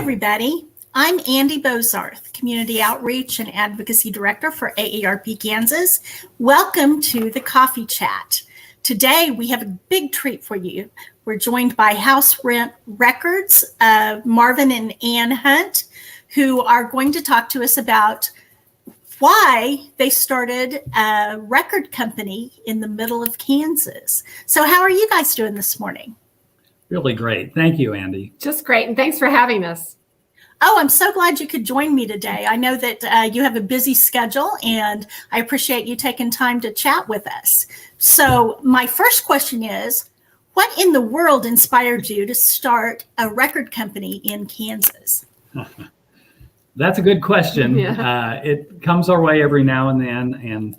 everybody. I'm Andy Bozarth, Community Outreach and Advocacy Director for AARP Kansas. Welcome to the Coffee Chat. Today, we have a big treat for you. We're joined by House Rent Records, Marvin and Ann Hunt, who are going to talk to us about why they started a record company in the middle of Kansas. So how are you guys doing this morning? Really great. Thank you, Andy. Just great. And thanks for having us. Oh, I'm so glad you could join me today. I know that you have a busy schedule, and I appreciate you taking time to chat with us. So my first question is, what in the world inspired you to start a record company in Kansas? That's a good question. Yeah. It comes our way every now and then, and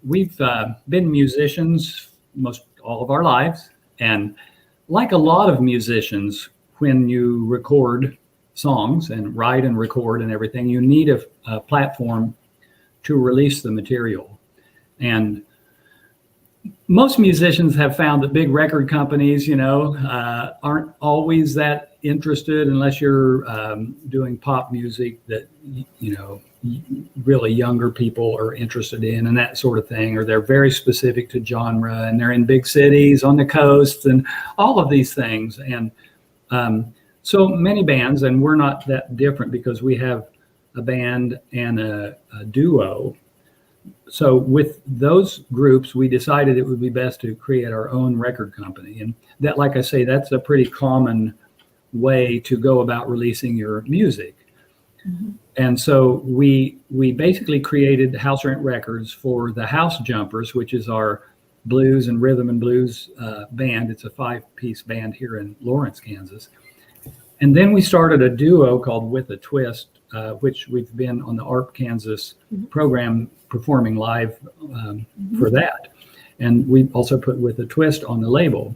we've been musicians most all of our lives. And like a lot of musicians, when you record songs and write and record and everything, you need a platform to release the material. And most musicians have found that big record companies, aren't always that interested unless you're doing pop music that, really younger people are interested in and that sort of thing, or they're very specific to genre and they're in big cities on the coast and all of these things. And so many bands, and we're not that different because we have a band and a duo. So with those groups, we decided it would be best to create our own record company. And that, like I say, that's a pretty common way to go about releasing your music. Mm-hmm. And so we basically created House Rent Records for the House Jumpers, which is our blues and rhythm and blues band. It's a 5-piece band here in Lawrence, Kansas. And then we started a duo called With a Twist, which we've been on the AARP Kansas program performing live for that. And we also put With a Twist on the label.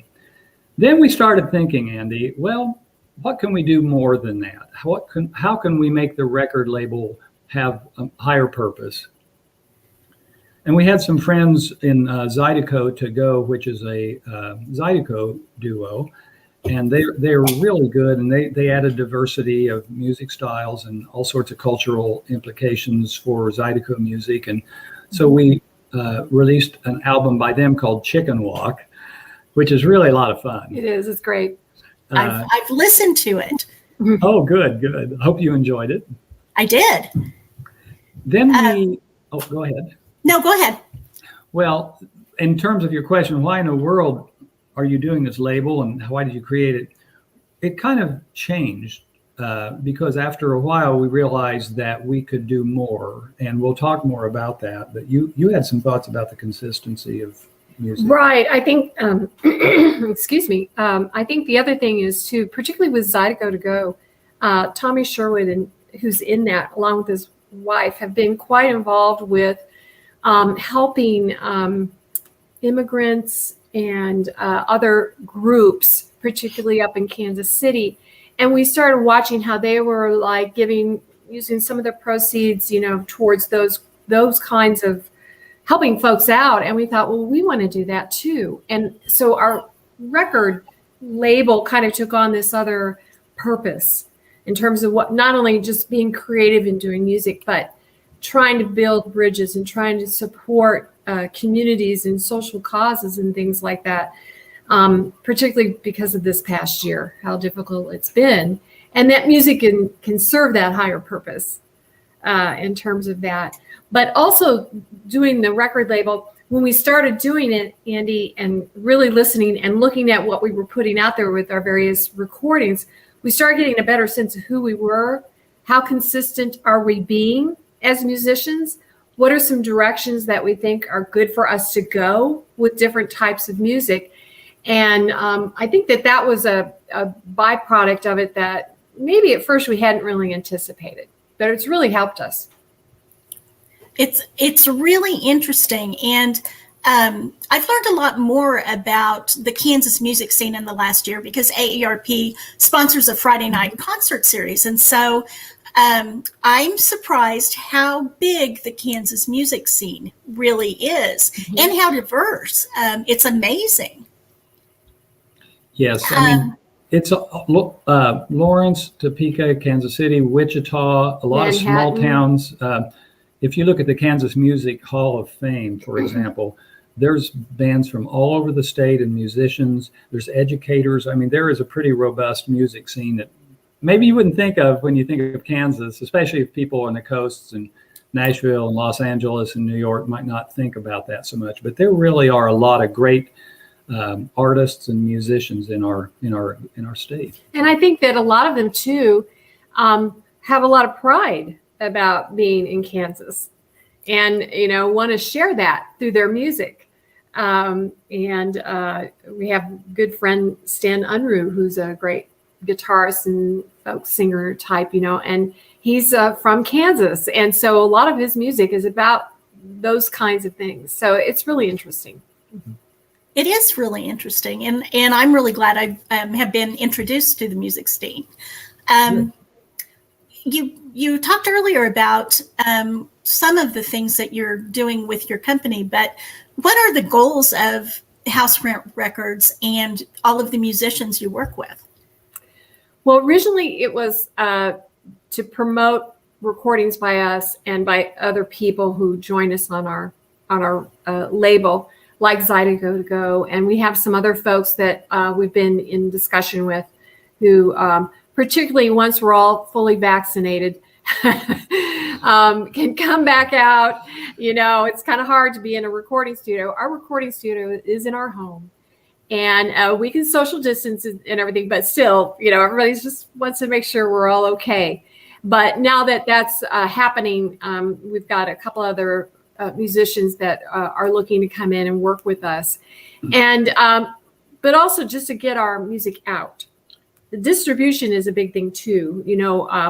Then we started thinking, Andy, well, what can we do more than that? How can we make the record label have a higher purpose? And we had some friends in Zydeco To Go, which is a Zydeco duo. And they're really good, and they added diversity of music styles and all sorts of cultural implications for Zydeco music. And so we released an album by them called Chicken Walk, which is really a lot of fun. It is. It's great. I've listened to it. Oh, good. Hope you enjoyed it. I did. Then go ahead. No, go ahead. Well, in terms of your question, why in the world are you doing this label and why did you create it? It kind of changed because after a while we realized that we could do more, and we'll talk more about that. But you had some thoughts about the consistency of music. Right. I think, excuse me. I think the other thing is too, particularly with Zydeco To Go, Tommy Sherwood, who's in that, along with his wife, have been quite involved with helping immigrants and other groups, particularly up in Kansas City. And we started watching how they were like using some of the proceeds, towards those kinds of helping folks out. And we thought, well, we want to do that too. And so our record label kind of took on this other purpose in terms of what, not only just being creative and doing music, but trying to build bridges and trying to support communities and social causes and things like that, particularly because of this past year, how difficult it's been. And that music can serve that higher purpose in terms of that. But also doing the record label, when we started doing it, Andy, and really listening and looking at what we were putting out there with our various recordings, we started getting a better sense of who we were, how consistent are we being as musicians, what are some directions that we think are good for us to go with different types of music. And I think that was a byproduct of it that maybe at first we hadn't really anticipated, but it's really helped us. It's really interesting. And I've learned a lot more about the Kansas music scene in the last year because AARP sponsors a Friday night concert series. And so I'm surprised how big the Kansas music scene really is and how diverse. It's amazing. Yes, I mean, It's Lawrence, Topeka, Kansas City, Wichita, a lot of small towns. If you look at the Kansas Music Hall of Fame, for example, there's bands from all over the state and musicians. There's educators. I mean, there is a pretty robust music scene that maybe you wouldn't think of when you think of Kansas, especially if people on the coasts and Nashville and Los Angeles and New York might not think about that so much. But there really are a lot of great artists and musicians in our state. And I think that a lot of them too have a lot of pride about being in Kansas, and want to share that through their music. And we have good friend Stan Unruh, who's a great guitarist and folk singer type, and he's from Kansas, and so a lot of his music is about those kinds of things. So it's really interesting. Mm-hmm. It is really interesting, and I'm really glad I have been introduced to the music scene. You talked earlier about some of the things that you're doing with your company, but what are the goals of House Rent Records and all of the musicians you work with? Well, originally it was to promote recordings by us and by other people who join us on our label, like Zydeco Go, and we have some other folks that we've been in discussion with, who particularly once we're all fully vaccinated, can come back out. It's kind of hard to be in a recording studio. Our recording studio is in our home, and we can social distance and everything, but still, everybody's just wants to make sure we're all okay. But now that that's happening, we've got a couple other musicians that are looking to come in and work with us, and but also just to get our music out. The distribution is a big thing too,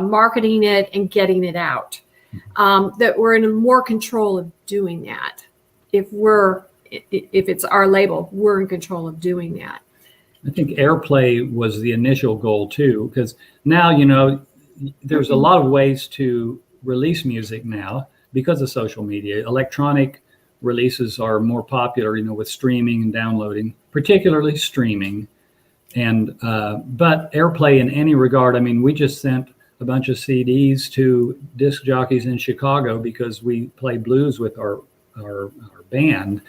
marketing it and getting it out. That we're in more control of doing that. If it's our label, we're in control of doing that. I think airplay was the initial goal too, because now there's a lot of ways to release music now. Because of social media, electronic releases are more popular, with streaming and downloading, particularly streaming. And but airplay in any regard, we just sent a bunch of CDs to disc jockeys in Chicago because we play blues with our band,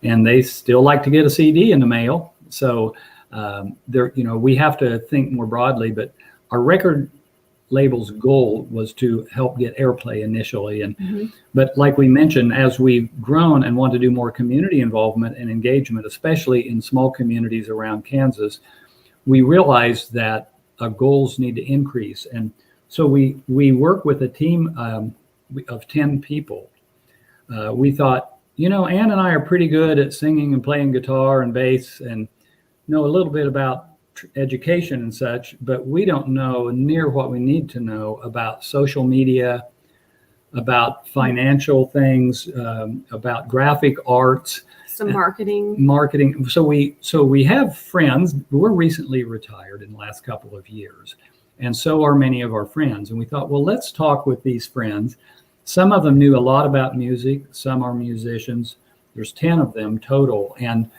and they still like to get a CD in the mail. So we have to think more broadly. But our record label's goal was to help get airplay initially, and but like we mentioned, as we've grown and want to do more community involvement and engagement, especially in small communities around Kansas, we realized that our goals need to increase. And so we work with a team of 10 people. We thought, Ann and I are pretty good at singing and playing guitar and bass and know a little bit about education and such, but we don't know near what we need to know about social media, about financial things, about graphic arts, some marketing. So we have friends. We're recently retired in the last couple of years, and so are many of our friends. And we thought, well, let's talk with these friends. Some of them knew a lot about music. Some are musicians. There's 10 of them total, and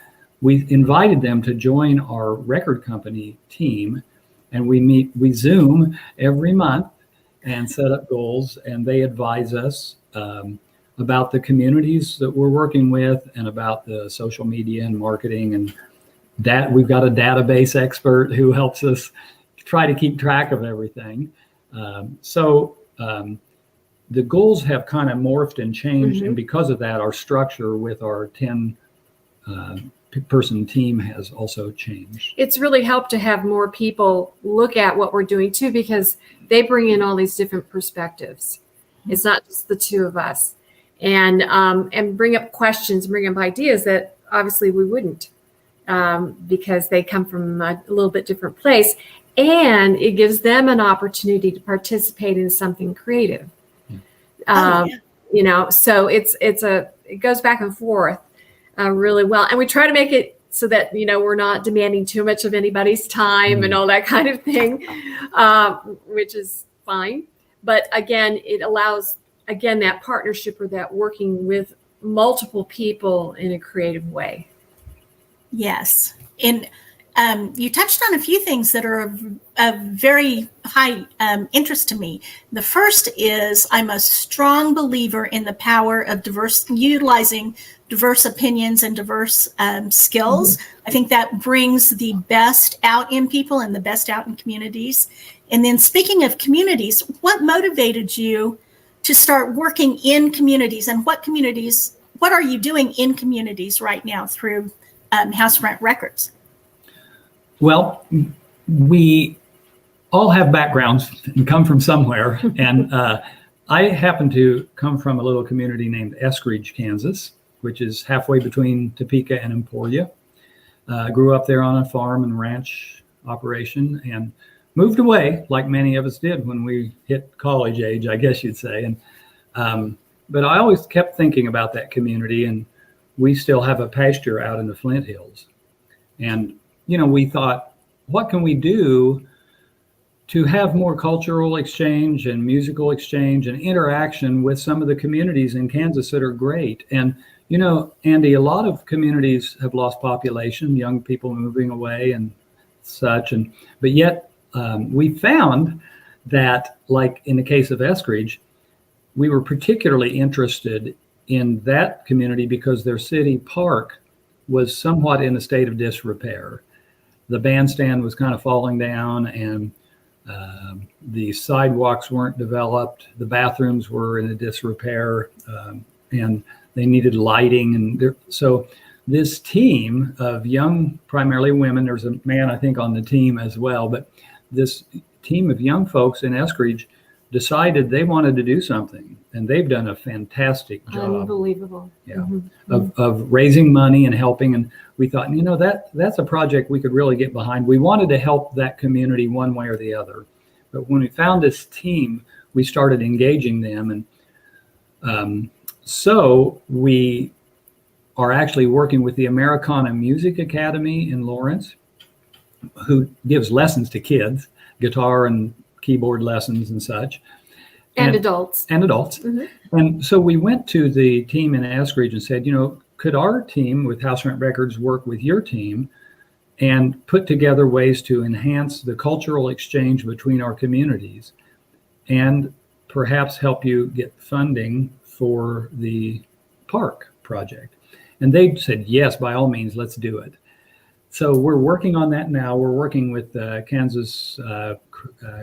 we invited them to join our record company team, and we Zoom every month and set up goals, and they advise us about the communities that we're working with and about the social media and marketing, and that we've got a database expert who helps us try to keep track of everything. So the goals have kind of morphed and changed, and because of that, our structure with our 10 person team has also changed. It's really helped to have more people look at what we're doing too, because they bring in all these different perspectives. It's not just the two of us, and bring up questions, bring up ideas that obviously we wouldn't, because they come from a little bit different place, and it gives them an opportunity to participate in something creative. So it goes back and forth really well, and we try to make it so that we're not demanding too much of anybody's time and all that kind of thing, which is fine. But again, it allows that partnership or that working with multiple people in a creative way. Yes, and you touched on a few things that are of very high interest to me. The first is I'm a strong believer in the power of utilizing diverse opinions and diverse skills. I think that brings the best out in people and the best out in communities. And then speaking of communities, what motivated you to start working in communities, and what are you doing in communities right now through House Rent Records? Well, we all have backgrounds and come from somewhere. And I happen to come from a little community named Eskridge, Kansas, which is halfway between Topeka and Emporia. Grew up there on a farm and ranch operation and moved away like many of us did when we hit college age, I guess you'd say. And but I always kept thinking about that community, and we still have a pasture out in the Flint Hills. And we thought, what can we do to have more cultural exchange and musical exchange and interaction with some of the communities in Kansas that are great? And, Andy, a lot of communities have lost population, young people moving away and such. But yet we found that, like in the case of Eskridge, we were particularly interested in that community because their city park was somewhat in a state of disrepair. The bandstand was kind of falling down, and the sidewalks weren't developed. The bathrooms were in a disrepair, and they needed lighting. And so this team of young, primarily women, there's a man, I think, on the team as well, but this team of young folks in Eskridge decided they wanted to do something, and they've done a fantastic job. Unbelievable. Yeah, Mm-hmm. of raising money and helping. And we thought, that's a project we could really get behind. We wanted to help that community one way or the other. But when we found this team, we started engaging them. And so we are actually working with the Americana Music Academy in Lawrence, who gives lessons to kids, guitar and keyboard lessons and such. And adults. And adults. Mm-hmm. And so we went to the team in Eskridge and said, could our team with House Rent Records work with your team and put together ways to enhance the cultural exchange between our communities and perhaps help you get funding for the park project? And they said, yes, by all means, let's do it. So we're working on that now. We're working with Kansas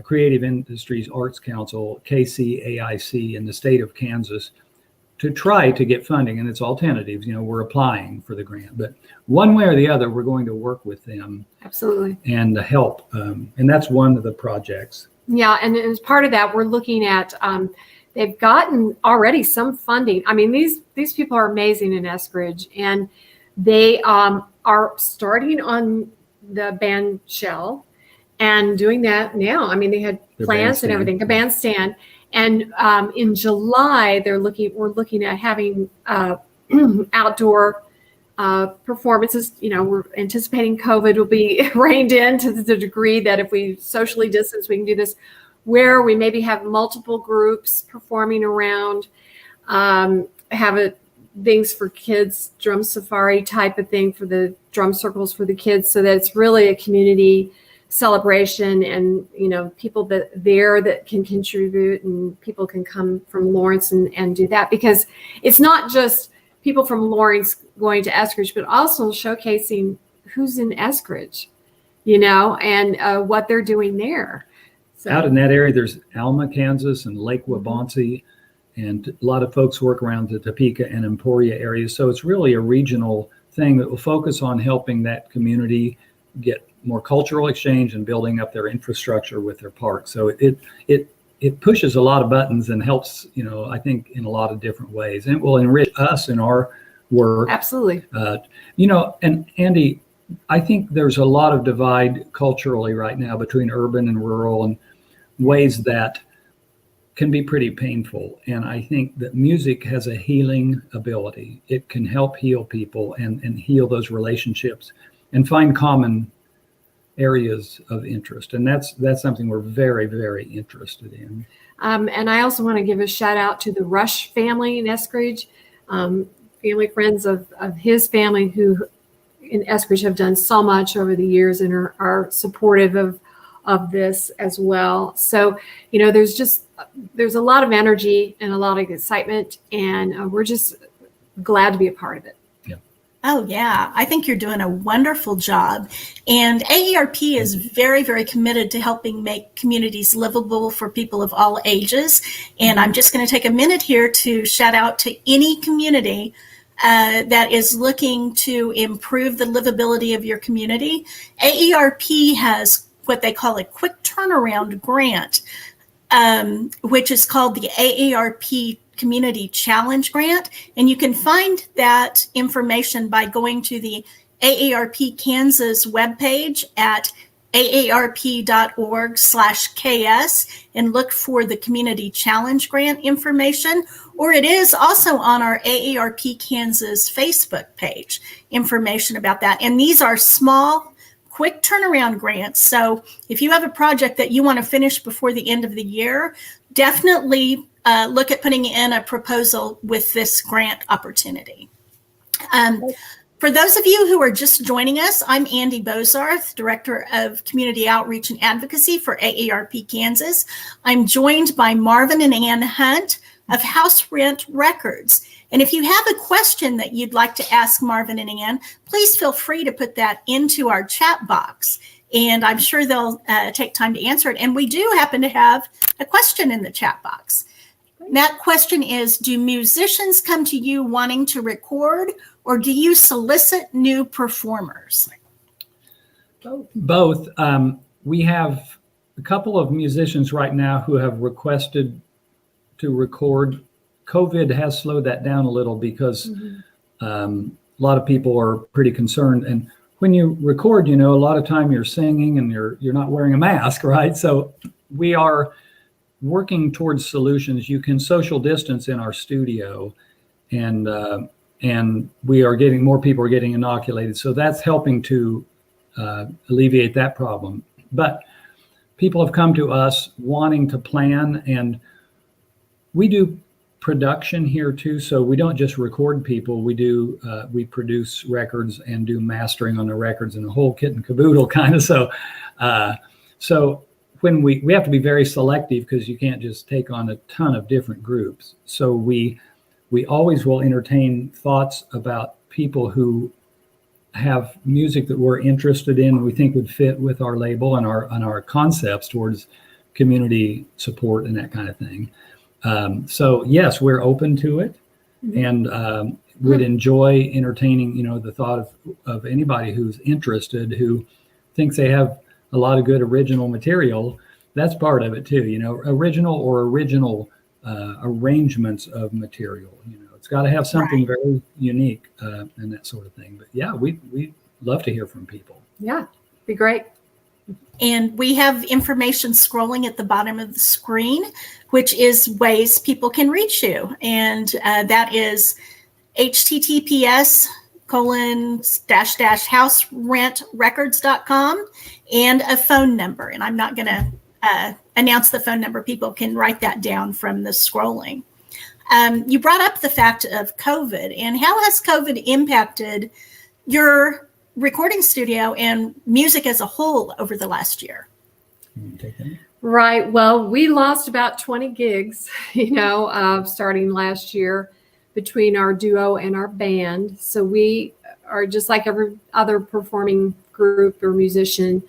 Creative Industries Arts Council, KCAIC, in the state of Kansas to try to get funding. And it's all tentative. We're applying for the grant. But one way or the other, we're going to work with them. Absolutely. And help. And that's one of the projects. Yeah. And as part of that, we're looking at, they've gotten already some funding. I mean, these people are amazing in Eskridge, and they are starting on the band shell and doing that now. I mean, they had plans and everything, a bandstand. And in July, we're looking at having outdoor performances. We're anticipating COVID will be reined in to the degree that if we socially distance, we can do this, where we maybe have multiple groups performing around, have things for kids, drum safari type of thing for the drum circles for the kids, so that it's really a community celebration, and people that can contribute, and people can come from Lawrence and do that, because it's not just people from Lawrence going to Eskridge, but also showcasing who's in Eskridge, and what they're doing there. So, out in that area, there's Alma, Kansas, and Lake Wabansie, and a lot of folks work around the Topeka and Emporia areas. So it's really a regional thing that will focus on helping that community get more cultural exchange and building up their infrastructure with their park. So it pushes a lot of buttons and helps, I think, in a lot of different ways. And it will enrich us in our work. Absolutely. And Andy, I think there's a lot of divide culturally right now between urban and rural, and ways that can be pretty painful. And I think that music has a healing ability. It can help heal people and heal those relationships and find common areas of interest. And that's something we're very, very interested in. And I also want to give a shout out to the Rush family in Eskridge, family friends of his family who in Eskridge have done so much over the years and are supportive of this as well. So, there's a lot of energy and a lot of excitement, and we're just glad to be a part of it. Oh, yeah. I think you're doing a wonderful job. And AARP is very, very committed to helping make communities livable for people of all ages. And I'm just going to take a minute here to shout out to any community that is looking to improve the livability of your community. AARP has what they call a quick turnaround grant, which is called the AARP Community Challenge Grant. And you can find that information by going to the AARP Kansas webpage at aarp.org/KS and look for the Community Challenge Grant information. Or it is also on our AARP Kansas Facebook page, information about that. And these are small, quick turnaround grants. So if you have a project that you want to finish before the end of the year, definitely look at putting in a proposal with this grant opportunity. For those of you who are just joining us, I'm Andy Bozarth, Director of Community Outreach and Advocacy for AARP Kansas. I'm joined by Marvin and Ann Hunt of House Rent Records. And if you have a question that you'd like to ask Marvin and Ann, please feel free to put that into our chat box. And I'm sure they'll take time to answer it. And we do happen to have a question in the chat box. That question is, do musicians come to you wanting to record, or do you solicit new performers? Both. We have a couple of musicians right now who have requested to record. COVID has slowed that down a little because a lot of people are pretty concerned. And when you record, a lot of time you're singing and you're not wearing a mask, right? So we are working towards solutions. You can social distance in our studio, and we are getting more people are getting inoculated. So that's helping to alleviate that problem. But people have come to us wanting to plan, and we do production here too. So we don't just record people. We produce records and do mastering on the records and the whole kit and caboodle kind of. So when we have to be very selective because you can't just take on a ton of different groups. So we always will entertain thoughts about people who have music that we're interested in, we think would fit with our label and our concepts towards community support and that kind of thing. So yes, we're open to it, and would enjoy entertaining, the thought of anybody who's interested, who thinks they have a lot of good original material. That's part of it too, original arrangements of material. It's got to have something very unique and that sort of thing. But yeah, we love to hear from people. Yeah, be great. And we have information scrolling at the bottom of the screen, which is ways people can reach you. And that is https://houserentrecords.com and a phone number. And I'm not going to announce the phone number. People can write that down from the scrolling. You brought up the fact of COVID, and how has COVID impacted your recording studio and music as a whole over the last year? Right. Well, we lost about 20 gigs, starting last year between our duo and our band. So we are just like every other performing group or musician,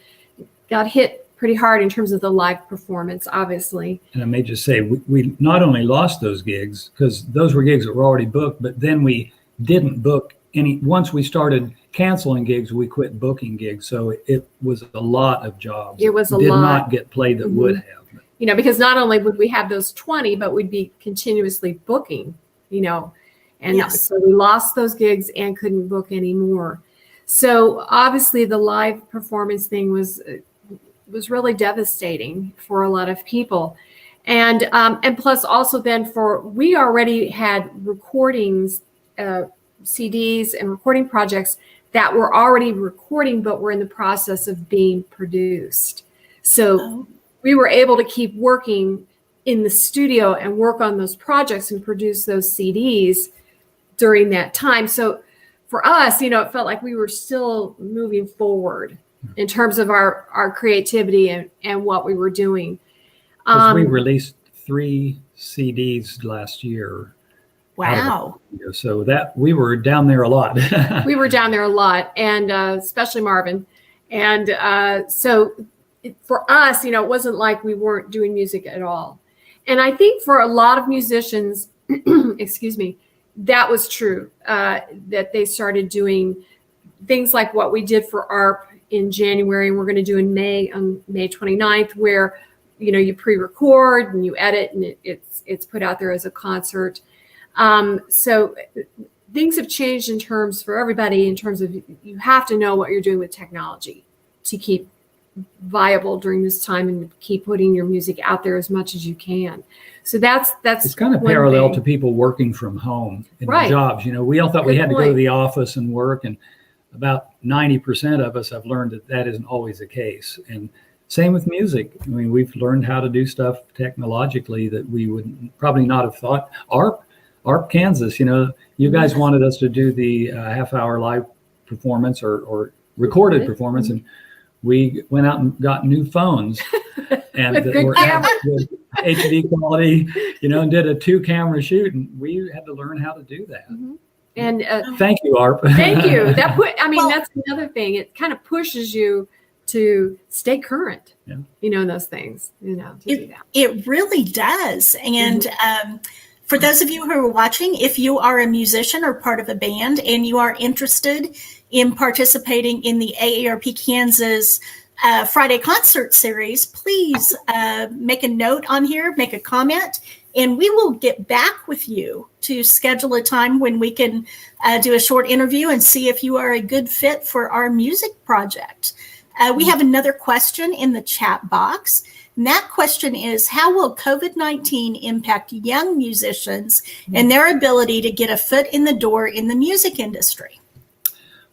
got hit pretty hard in terms of the live performance, obviously. And I may just say, we not only lost those gigs, because those were gigs that were already booked, but then we didn't book any. Once we started canceling gigs, we quit booking gigs. So it was a lot of jobs. It was a lot. Did not get played that would have. Because not only would we have those 20, but we'd be continuously booking, and so we lost those gigs and couldn't book anymore. So obviously the live performance thing was really devastating for a lot of people. And plus also then we already had recordings, CDs and recording projects that were already recording, but were in the process of being produced. So we were able to keep working in the studio and work on those projects and produce those CDs during that time. So for us, it felt like we were still moving forward in terms of our creativity and what we were doing. 'Cause we released 3 CDs last year. Wow. So that we were down there a lot. We were down there a lot, and especially Marvin. And so for us, it wasn't like we weren't doing music at all. And I think for a lot of musicians, excuse me, that was true, that they started doing things like what we did for AARP in January, and we're going to do in May, on May 29th, where, you pre-record and you edit, and it's put out there as a concert. So things have changed for everybody in terms of you have to know what you're doing with technology to keep viable during this time and keep putting your music out there as much as you can. So that's it's kind of parallel to people working from home in their jobs. We all thought we had to go to the office and work, and about 90% of us have learned that isn't always the case. And same with music. I mean, we've learned how to do stuff technologically that we would probably not have thought. AARP Kansas, you guys wanted us to do the half-hour live performance or recorded performance, and we went out and got new phones and with good camera. With HD quality, and did a 2-camera shoot, and we had to learn how to do that. Mm-hmm. And thank you, AARP. Thank you. That's another thing. It kind of pushes you to stay current, in those things, to do that. It really does. And for those of you who are watching, if you are a musician or part of a band and you are interested in participating in the AARP Kansas Friday concert series, please make a note on here, make a comment, and we will get back with you to schedule a time when we can do a short interview and see if you are a good fit for our music project. We have another question in the chat box. And that question is, how will COVID-19 impact young musicians and their ability to get a foot in the door in the music industry?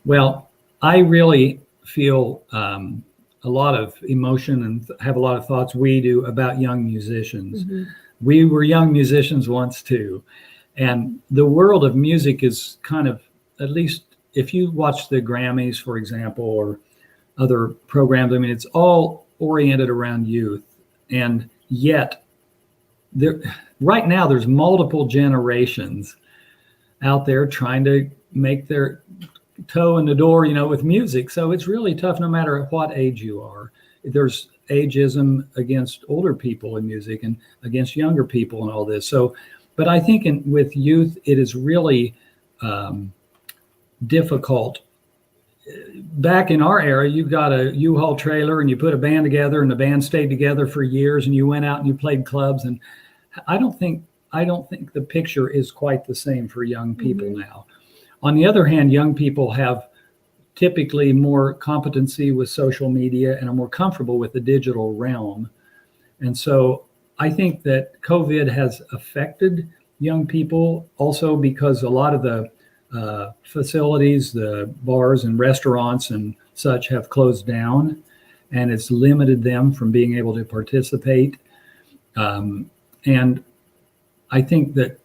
Well, I really feel a lot of emotion and have a lot of thoughts we do about young musicians. Mm-hmm. We were young musicians once too. And the world of music is kind of, at least if you watch the Grammys, for example, or other programs, I mean, it's all oriented around youth. And yet, right now, there's multiple generations out there trying to make their toe in the door, with music. So it's really tough no matter at what age you are. There's ageism against older people in music and against younger people and all this. So, but I think with youth, it is really difficult. Back in our era, you got a U-Haul trailer and you put a band together, and the band stayed together for years, and you went out and you played clubs. And I don't think the picture is quite the same for young people now. On the other hand, young people have typically more competency with social media and are more comfortable with the digital realm. And so I think that COVID has affected young people also because a lot of the facilities, the bars and restaurants and such have closed down, and it's limited them from being able to participate. And I think that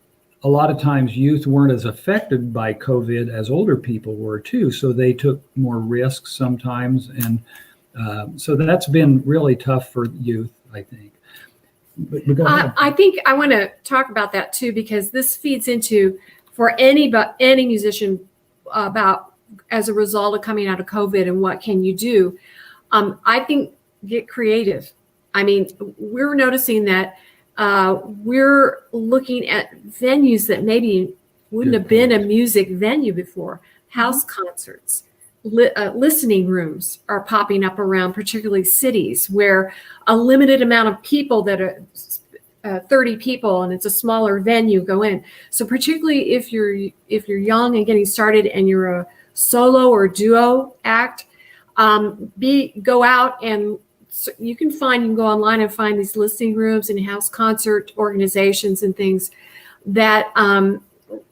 a lot of times youth weren't as affected by COVID as older people were too. So they took more risks sometimes. And so that's been really tough for youth, I think. But go ahead. I think I want to talk about that too, because this feeds into, for any musician, about as a result of coming out of COVID and what can you do. I think get creative. I mean, we're noticing that we're looking at venues that maybe wouldn't have been a music venue before. House concerts, listening rooms are popping up around, particularly cities where a limited amount of people that are 30 people and it's a smaller venue go in. So particularly if you're young and getting started and you're a solo or duo act, go out and you can go online and find these listening rooms and house concert organizations and things that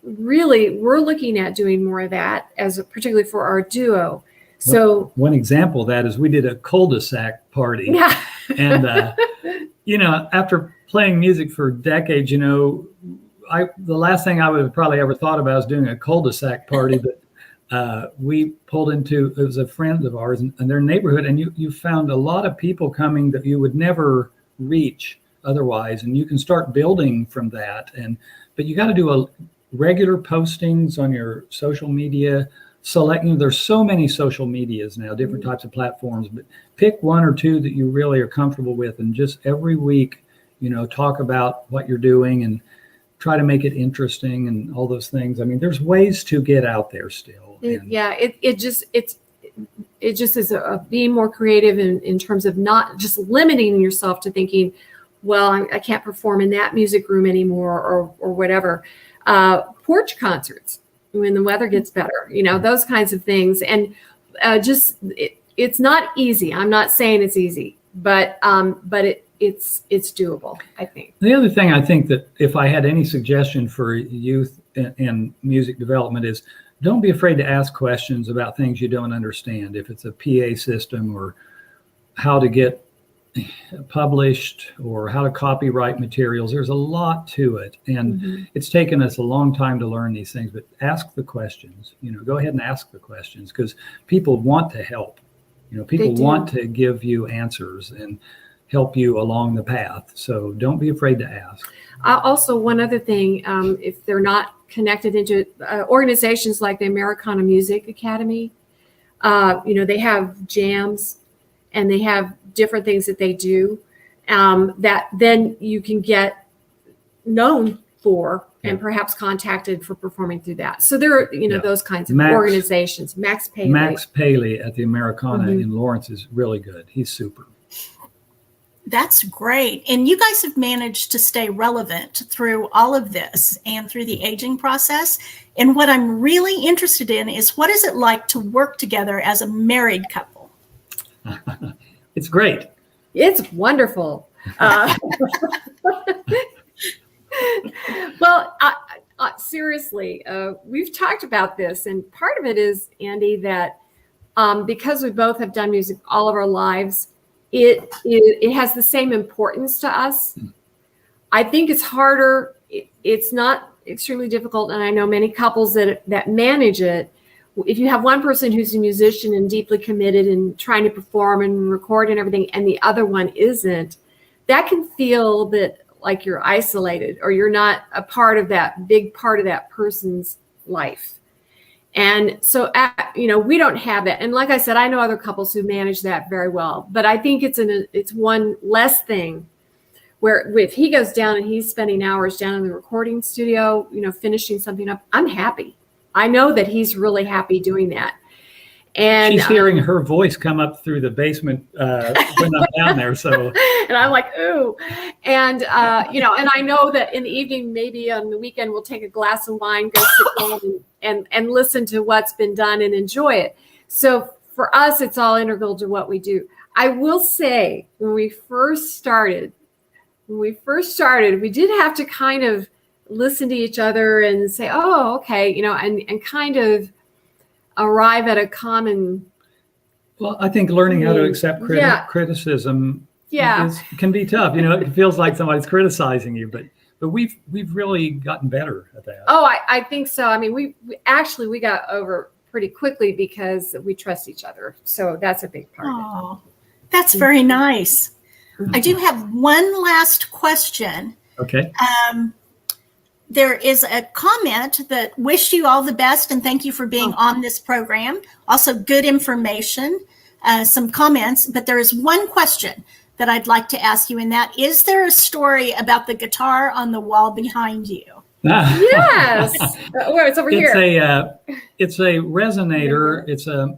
really we're looking at doing more of that, particularly for our duo. So one example of that is we did a cul-de-sac party. Yeah. And, after playing music for decades, the last thing I would have probably ever thought about is doing a cul-de-sac party, but we pulled into, it was a friend of ours in their neighborhood, and you found a lot of people coming that you would never reach otherwise, and you can start building from that. But you got to do a regular postings on your social media. There's so many social medias now, different types of platforms, but pick one or two that you really are comfortable with, and just every week, talk about what you're doing and try to make it interesting and all those things. I mean, there's ways to get out there still. It just is being more creative in terms of not just limiting yourself to thinking, well, I can't perform in that music room anymore or whatever. Porch concerts when the weather gets better, those kinds of things. And it's not easy. I'm not saying it's easy, but it's doable, I think. The other thing I think that if I had any suggestion for youth in music development is, don't be afraid to ask questions about things you don't understand. If it's a PA system or how to get published or how to copyright materials, there's a lot to it. And it's taken us a long time to learn these things, but ask the questions, go ahead and ask the questions, because people want to help. People want to give you answers and help you along the path. So don't be afraid to ask. Also, one other thing, if they're not connected into organizations like the Americana Music Academy, they have jams and they have different things that they do that then you can get known for and perhaps contacted for performing through that. So there are, those kinds of organizations. Max Paley at the Americana in Lawrence is really good. He's super. That's great. And you guys have managed to stay relevant through all of this and through the aging process. And what I'm really interested in is, what is it like to work together as a married couple? It's great. It's wonderful. Well, seriously, we've talked about this, and part of it is, Andy, that because we both have done music all of our lives, it has the same importance to us. I think it's harder. It's not extremely difficult, and I know many couples that manage it. If you have one person who's a musician and deeply committed and trying to perform and record and everything, and the other one isn't, that can feel that like you're isolated or you're not a part of that big part of that person's life. And so, we don't have that. And like I said, I know other couples who manage that very well, but I think it's one less thing where if he goes down and he's spending hours down in the recording studio, finishing something up, I'm happy. I know that he's really happy doing that. And she's hearing her voice come up through the basement when I'm down there. So, and I'm like, ooh, and and I know that in the evening, maybe on the weekend, we'll take a glass of wine, go sit down and listen to what's been done and enjoy it. So for us, it's all integral to what we do. I will say, when we first started, we did have to kind of listen to each other and say, oh, okay, and kind of arrive at a common. Well, I think learning how to accept criticism can be tough. It feels like somebody's criticizing you, but we've really gotten better at that. Oh, I think so. I mean, we got over pretty quickly because we trust each other. So that's a big part of it. Oh, that's very nice. I do have one last question. Okay. There is a comment that wish you all the best and thank you for being on this program. Also, good information, some comments, but there is one question that I'd like to ask you, and that is there a story about the guitar on the wall behind you? Yes. It's over here. It's a resonator. It's a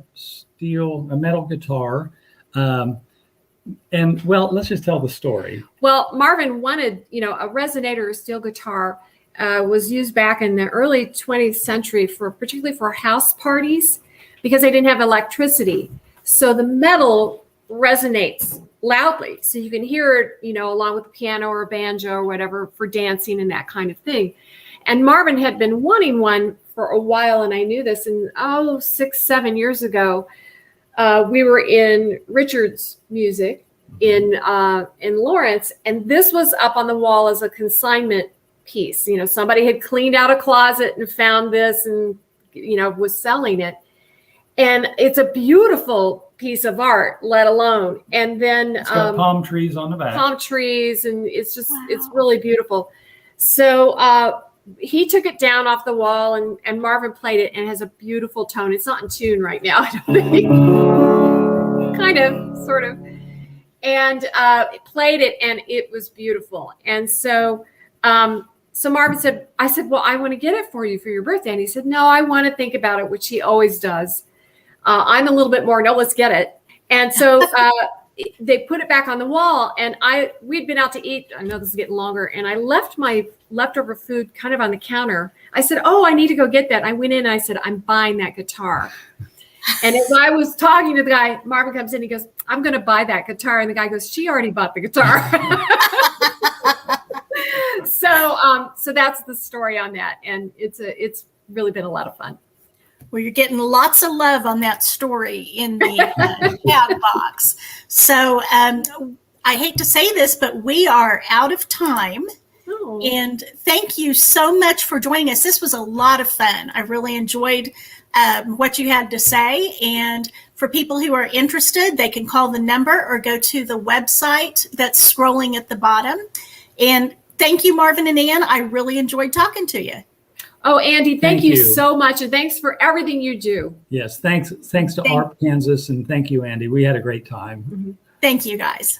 metal guitar. And well, let's just tell the story. Well, Marvin wanted, a resonator or steel guitar was used back in the early 20th century particularly for house parties because they didn't have electricity. So the metal resonates loudly. So you can hear it, along with the piano or banjo or whatever for dancing and that kind of thing. And Marvin had been wanting one for a while. And I knew this 6-7 years ago. We were in Richard's Music in Lawrence, and this was up on the wall as a consignment piece. Somebody had cleaned out a closet and found this and was selling it. And it's a beautiful piece of art, let alone. And then it's got palm trees on the back. Palm trees, and it's just it's really beautiful. So he took it down off the wall, and Marvin played it, and it has a beautiful tone. It's not in tune right now, I don't think. Kind of, sort of. And played it, and it was beautiful. And so so Marvin said, I said, well, I want to get it for you for your birthday. And he said, no, I want to think about it, which he always does. I'm a little bit more, no, let's get it. And so they put it back on the wall, and we'd been out to eat. I know this is getting longer. And I left my leftover food kind of on the counter. I said, oh, I need to go get that. And I went in and I said, I'm buying that guitar. And as I was talking to the guy, Marvin comes in, he goes, I'm going to buy that guitar. And the guy goes, she already bought the guitar. So that's the story on that. And it's really been a lot of fun. Well, you're getting lots of love on that story in the chat box. So I hate to say this, but we are out of time. Oh. And thank you so much for joining us. This was a lot of fun. I really enjoyed what you had to say. And for people who are interested, they can call the number or go to the website that's scrolling at the bottom. And thank you, Marvin and Ann. I really enjoyed talking to you. Oh, Andy, thank you so much. And thanks for everything you do. Yes, thanks to AARP Kansas. And thank you, Andy. We had a great time. Thank you, guys.